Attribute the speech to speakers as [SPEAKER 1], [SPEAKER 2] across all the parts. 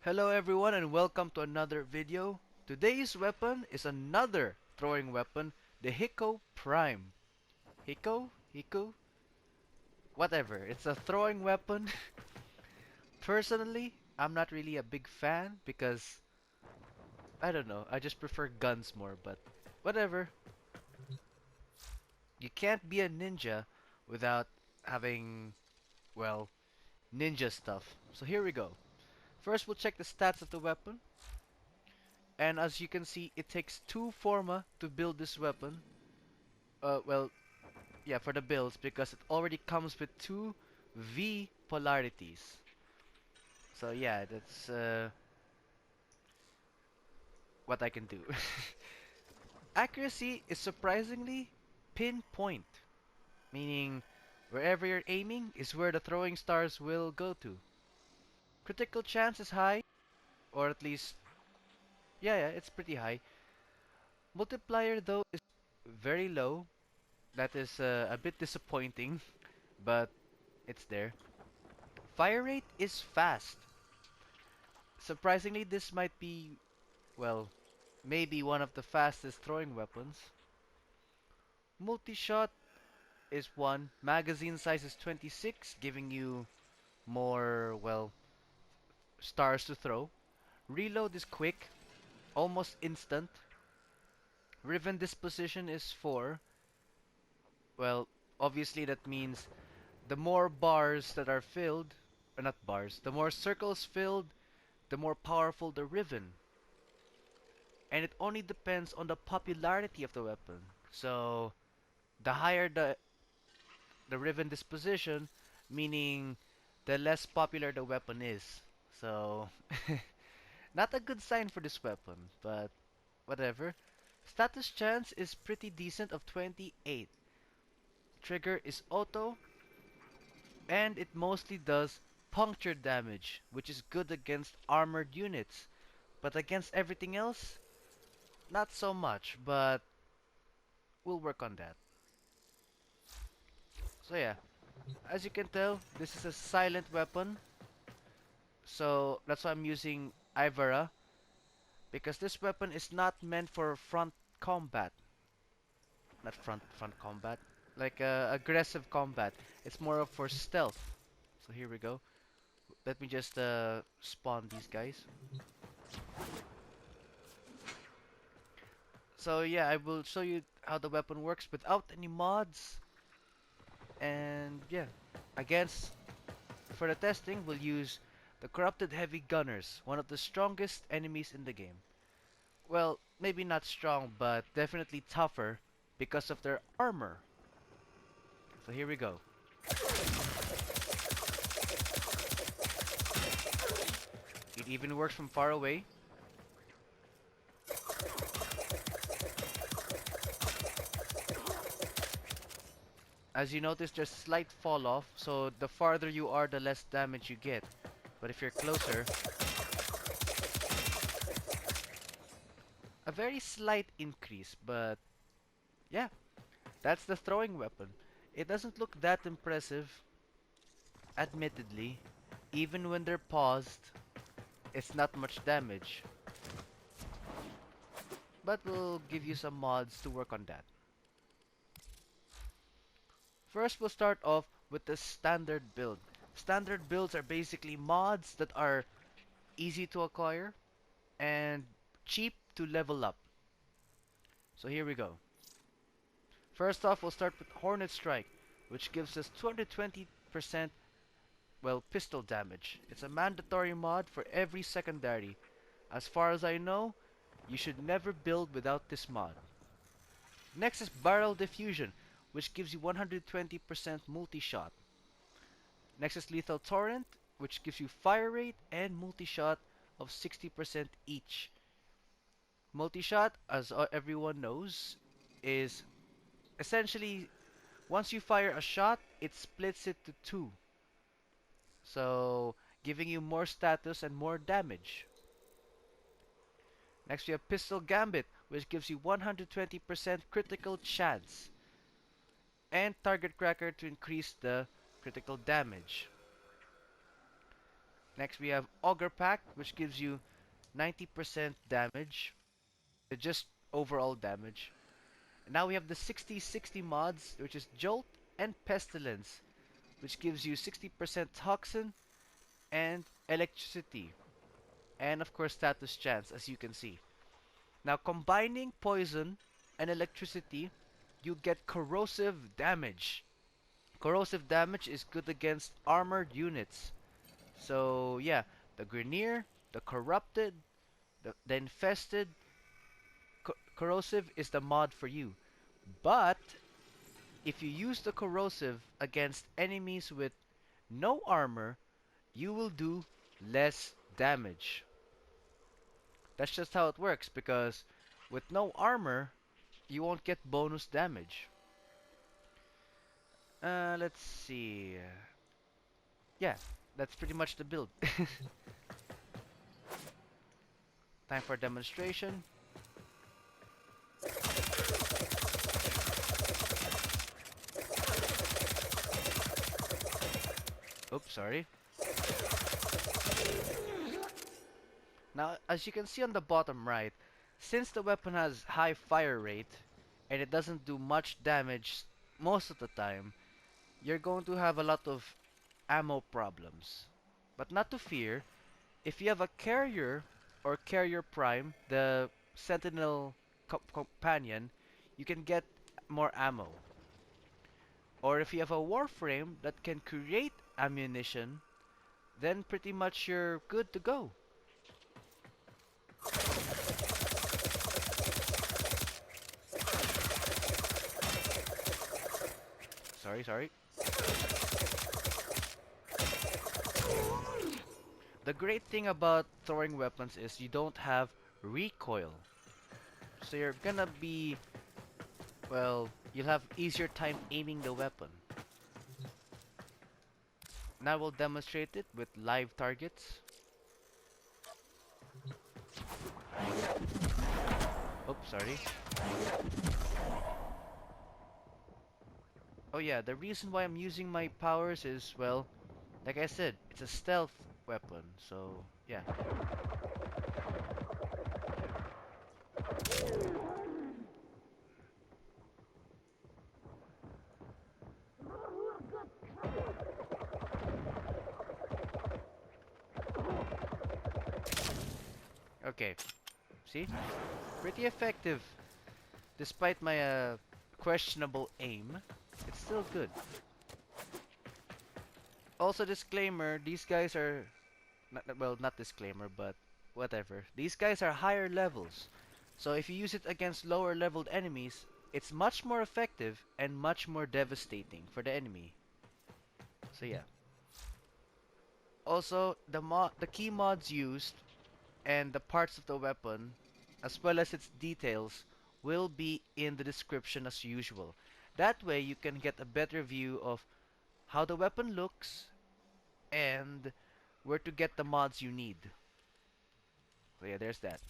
[SPEAKER 1] Hello everyone and welcome to another video. Today's weapon is another throwing weapon, the Hikou Prime. Hikou? Whatever, it's a throwing weapon. Personally, I'm not really a big fan because, I don't know, I just prefer guns more, but whatever. You can't be a ninja without having, well, ninja stuff. So here we go. First we'll check the stats of the weapon. And as you can see, it takes 2 Forma to build this weapon. Well, yeah, for the builds, because it already comes with 2 V polarities. So yeah, that's what I can do. Accuracy is surprisingly pinpoint, meaning wherever you're aiming is where the throwing stars will go to. Critical chance is high, or at least, yeah, it's pretty high. Multiplier though is very low. That is a bit disappointing, but it's there. Fire rate is fast. Surprisingly, this might be, well, maybe one of the fastest throwing weapons. Multi-shot is 1. Magazine size is 26, giving you more, well, stars to throw. Reload is quick, almost instant. Riven disposition is 4. Well, obviously that means the more bars that are filled, or not bars, the more circles filled, the more powerful the Riven. And it only depends on the popularity of the weapon. So, the higher the Riven disposition, meaning the less popular the weapon is. So, not a good sign for this weapon, but whatever. Status chance is pretty decent of 28. Trigger is auto, and it mostly does puncture damage, which is good against armored units. But against everything else, not so much, but we'll work on that. So yeah, as you can tell, this is a silent weapon. So that's why I'm using Ivera, because this weapon is not meant for front combat. Not front combat, like aggressive combat. It's more of for stealth. So here we go. Let me just spawn these guys. So yeah, I will show you how the weapon works without any mods. And yeah, against for the testing, we'll use the Corrupted Heavy Gunners, one of the strongest enemies in the game. Well, maybe not strong, but definitely tougher because of their armor. So here we go. It even works from far away. As you notice, there's slight fall off, so the farther you are, the less damage you get. But if you're closer, a very slight increase, but yeah, that's the throwing weapon. It doesn't look that impressive, admittedly. Even when they're paused, it's not much damage. But we'll give you some mods to work on that. First, we'll start off with the standard build. Standard builds are basically mods that are easy to acquire and cheap to level up. So here we go. First off, we'll start with Hornet Strike, which gives us 220%, well, pistol damage. It's a mandatory mod for every secondary. As far as I know, you should never build without this mod. Next is Barrel Diffusion, which gives you 120% multi-shot. Next is Lethal Torrent, which gives you fire rate and multi-shot of 60% each. Multi-shot, as everyone knows, is essentially once you fire a shot, it splits it to 2. So, giving you more status and more damage. Next we have Pistol Gambit, which gives you 120% critical chance. And Target Cracker to increase the critical damage. Next we have Auger Pact, which gives you 90% damage, just overall damage. Now we have the 60-60 mods, which is Jolt and Pestilence, which gives you 60% Toxin and Electricity, and of course Status Chance, as you can see. Now combining Poison and Electricity, you get Corrosive Damage. Corrosive damage is good against armored units. So yeah, the Grineer, the Corrupted, the Infested, Corrosive is the mod for you. But if you use the Corrosive against enemies with no armor, you will do less damage. That's just how it works, because with no armor, you won't get bonus damage. Let's see. Yeah, that's pretty much the build. Time for a demonstration. Oops, sorry. Now, as you can see on the bottom right, since the weapon has high fire rate and it doesn't do much damage most of the time, you're going to have a lot of ammo problems. But not to fear, if you have a carrier or carrier prime, the sentinel companion, you can get more ammo. Or if you have a warframe that can create ammunition, then pretty much you're good to go. Sorry. The great thing about throwing weapons is you don't have recoil. So you're gonna be, well, you'll have easier time aiming the weapon. Now we'll demonstrate it with live targets. Oops, sorry. Oh yeah, the reason why I'm using my powers is, well, like I said, it's a stealth weapon, so yeah. Okay, see? Pretty effective. Despite my questionable aim, it's still good. Also, disclaimer, these guys are, well, not disclaimer, but whatever. These guys are higher levels. So if you use it against lower leveled enemies, it's much more effective and much more devastating for the enemy. So yeah. Also, the key mods used and the parts of the weapon, as well as its details, will be in the description as usual. That way you can get a better view of how the weapon looks and where to get the mods you need. So yeah, there's that.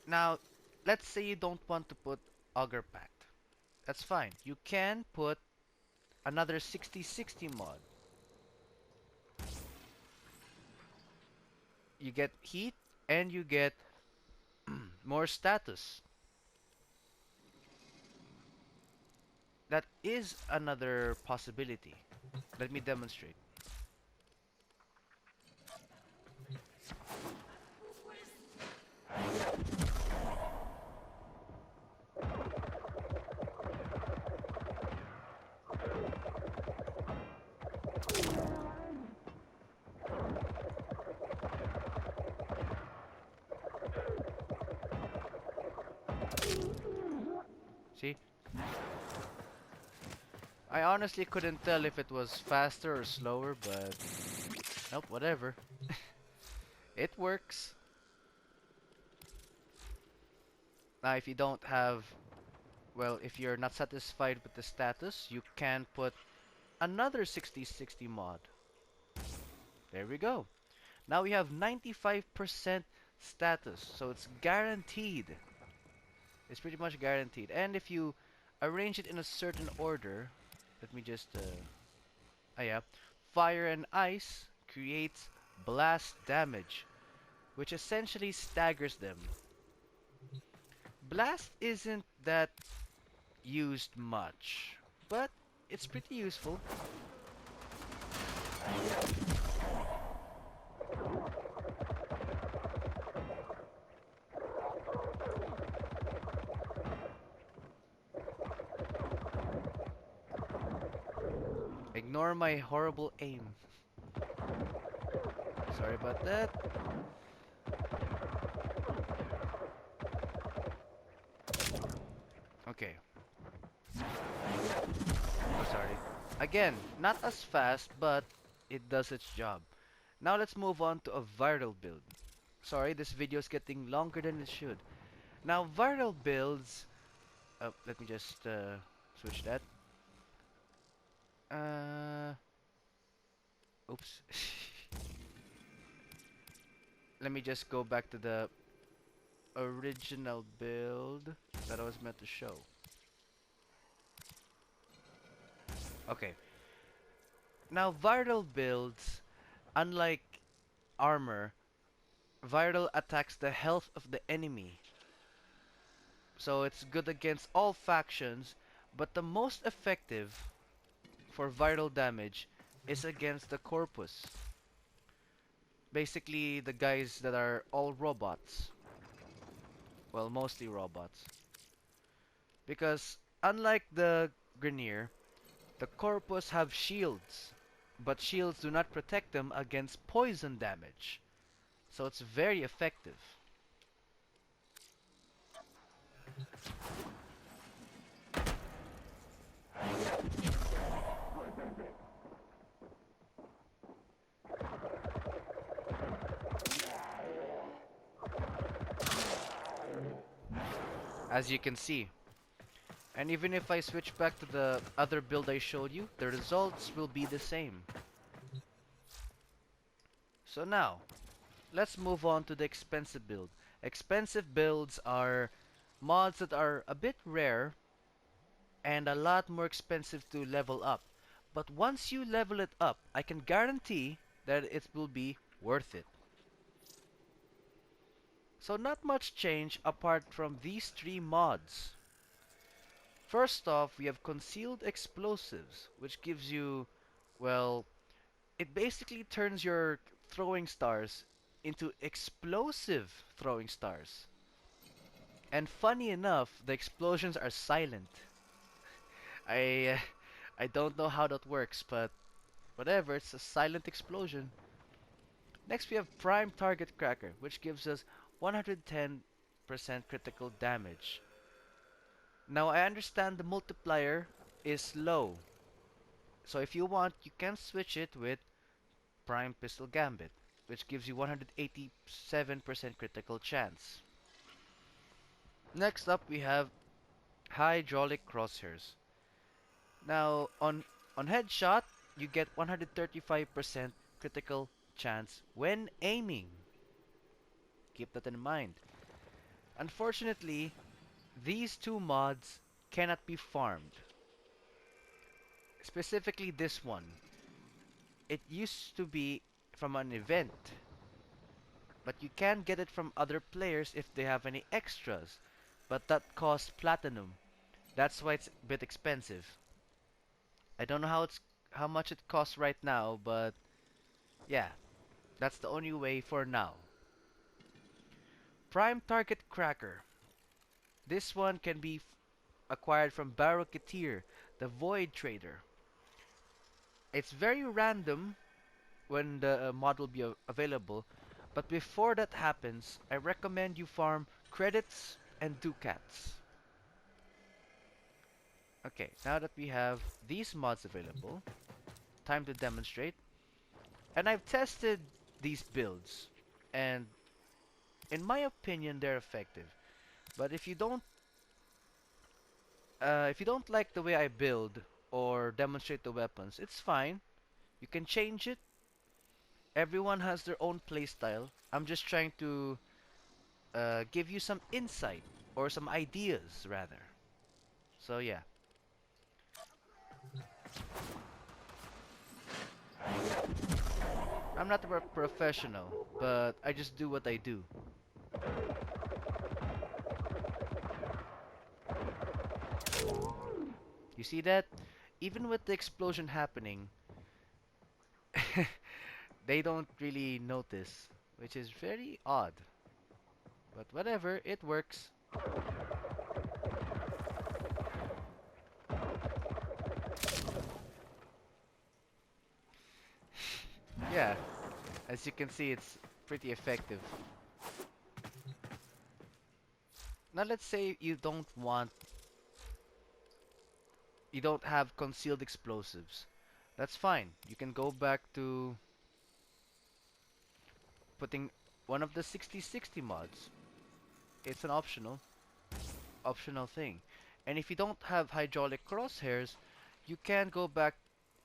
[SPEAKER 1] Now, let's say you don't want to put Auger Pact. That's fine. You can put another 60-60 mod. You get heat and you get more status. That is another possibility. Let me demonstrate. See? I honestly couldn't tell if it was faster or slower, but nope, whatever. It works. Now, if you don't have, well, if you're not satisfied with the status, you can put another 60-60 mod. There we go. Now we have 95% status, so it's guaranteed. It's pretty much guaranteed. And if you arrange it in a certain order, let me just, oh yeah, fire and ice creates blast damage, which essentially staggers them. Blast isn't that used much, but it's pretty useful. Ignore my horrible aim. Sorry about that. Okay. Oh, sorry. Again, not as fast, but it does its job. Now let's move on to a viral build. Sorry, this video is getting longer than it should. Now, viral builds... let me just switch that. Oops. Let me just go back to the original build that I was meant to show. Okay. Now, viral builds, unlike armor, viral attacks the health of the enemy. So it's good against all factions, but the most effective for viral damage is against the corpus. Basically, the guys that are all robots. Well, mostly robots. Because unlike the Grineer, the corpus have shields, but shields do not protect them against poison damage. So it's very effective. As you can see. And even if I switch back to the other build I showed you, the results will be the same. So now, let's move on to the expensive build. Expensive builds are mods that are a bit rare and a lot more expensive to level up. But once you level it up, I can guarantee that it will be worth it. So not much change apart from these three mods. First off, we have concealed explosives, which gives you, well, it basically turns your throwing stars into explosive throwing stars. And funny enough, the explosions are silent. I uh, I don't know how that works, but whatever, it's a silent explosion. Next we have Prime Target Cracker, which gives us 110% critical damage. Now I understand the multiplier is low, so if you want, you can switch it with Prime Pistol Gambit, which gives you 187% critical chance. Next up we have Hydraulic Crosshairs. Now on headshot, you get 135% critical chance when aiming. Keep that in mind. Unfortunately, these two mods cannot be farmed. Specifically this one. It used to be from an event, but you can get it from other players if they have any extras, but that costs platinum. That's why it's a bit expensive. I don't know how much it costs right now, but yeah, that's the only way for now. Prime Target Cracker. This one can be acquired from Barrocketeer, the Void Trader. It's very random when the mod will be available, but before that happens, I recommend you farm credits and ducats. Okay, now that we have these mods available, time to demonstrate. And I've tested these builds, and in my opinion, they're effective. But if you don't like the way I build or demonstrate the weapons, it's fine. You can change it. Everyone has their own playstyle. I'm just trying to give you some insight or some ideas rather. So yeah. I'm not a professional, but I just do what I do. You see that? Even with the explosion happening, they don't really notice, which is very odd. But whatever, it works. Yeah, as you can see, it's pretty effective. Now let's say you don't have concealed explosives. That's fine. You can go back to putting one of the 60/60 mods. It's an optional thing. And if you don't have hydraulic crosshairs, you can go back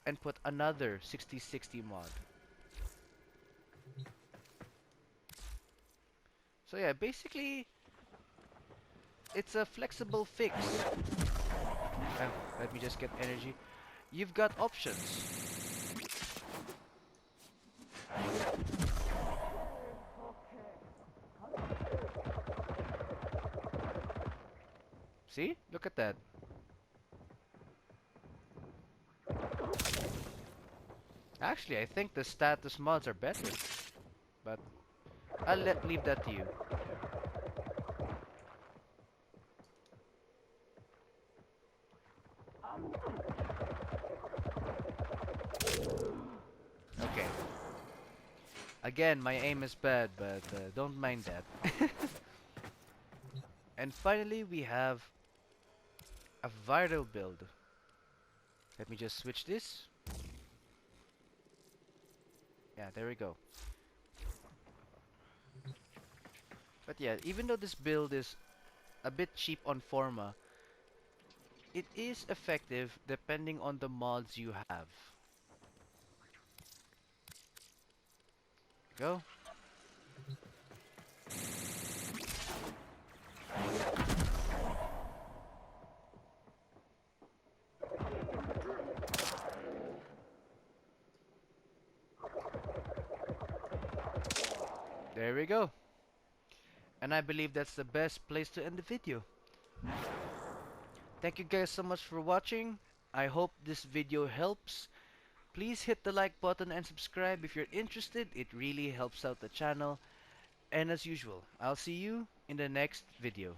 [SPEAKER 1] and put another 60/60 mod. So yeah, basically it's a flexible fix. Let me just get energy. You've got options. See? Look at that. Actually, I think the status mods are better, but leave that to you. Okay. Again, my aim is bad, but don't mind that. And finally, we have a viral build. Let me just switch this. Yeah, there we go. But yeah, even though this build is a bit cheap on Forma, it is effective depending on the mods you have. Go. There we go. And I believe that's the best place to end the video. Thank you guys so much for watching. I hope this video helps. Please hit the like button and subscribe if you're interested. It really helps out the channel. And as usual, I'll see you in the next video.